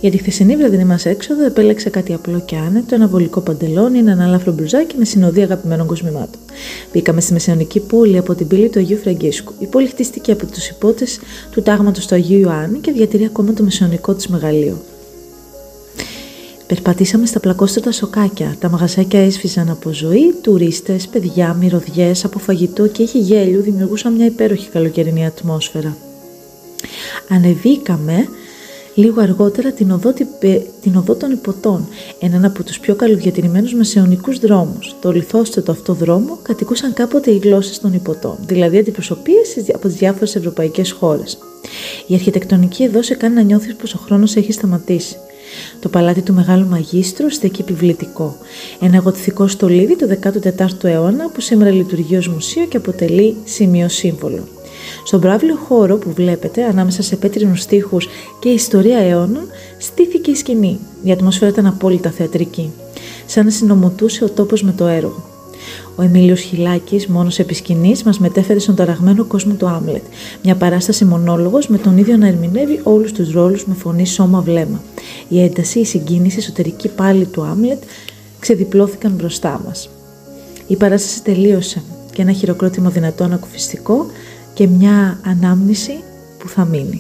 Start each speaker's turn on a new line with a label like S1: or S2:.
S1: Για τη χθεσινή βραδινή μας έξοδο επέλεξα κάτι απλό και άνετο, ένα βολικό παντελόνι, έναν αλάφρο μπλουζάκι με συνοδεία αγαπημένων κοσμημάτων. Μπήκαμε στη μεσαιωνική πόλη από την πύλη του Αγίου Φραγκίσκου. Η πόλη χτίστηκε από τους υπότες του τάγματος του Αγίου Ιωάννη και διατηρεί ακόμα το μεσαιωνικό της μεγαλείο. Περπατήσαμε στα πλακόστρωτα σοκάκια. Τα μαγαζάκια έσφιζαν από ζωή, τουρίστες, παιδιά, μυρωδιές, από φαγητό και ήχοι γέλιου δημιουργούσαν μια υπέροχη καλοκαιρινή ατμόσφαιρα. Ανεβήκαμε λίγο αργότερα την οδό των Υποτών, έναν από τους πιο καλοδιατηρημένους μεσαιωνικούς δρόμους. Το λιθόστρωτο αυτό δρόμο κατοικούσαν κάποτε οι γλώσσες των Υποτών, δηλαδή αντιπροσωπείες από τις διάφορες ευρωπαϊκές χώρες. Η αρχιτεκτονική εδώ σε κάνει να νιώθεις πως ο χρόνος έχει σταματήσει. Το παλάτι του Μεγάλου Μαγίστρου στέκει επιβλητικό. Ένα γοτθικό στολίδι του 14ου αιώνα που σήμερα λειτουργεί ως μουσείο και αποτελεί σημείο σύμβολο. Στον πράβλιο χώρο που βλέπετε, ανάμεσα σε πέτρινους τοίχους και ιστορία αιώνων, στήθηκε η σκηνή. Η ατμόσφαιρα ήταν απόλυτα θεατρική, σαν να συνομωτούσε ο τόπος με το έργο. Ο Εμίλιος Χιλάκης, μόνος επί σκηνής, μας μετέφερε στον ταραγμένο κόσμο του Άμλετ, μια παράσταση μονόλογος με τον ίδιο να ερμηνεύει όλους τους ρόλους με φωνή, σώμα, βλέμμα. Η ένταση, η συγκίνηση, η εσωτερική πάλη του Άμλετ ξεδιπλώθηκαν μπροστά μας. Η παράσταση τελείωσε και ένα χειροκρότημα δυνατό ανακουφιστικό και μια ανάμνηση που θα μείνει.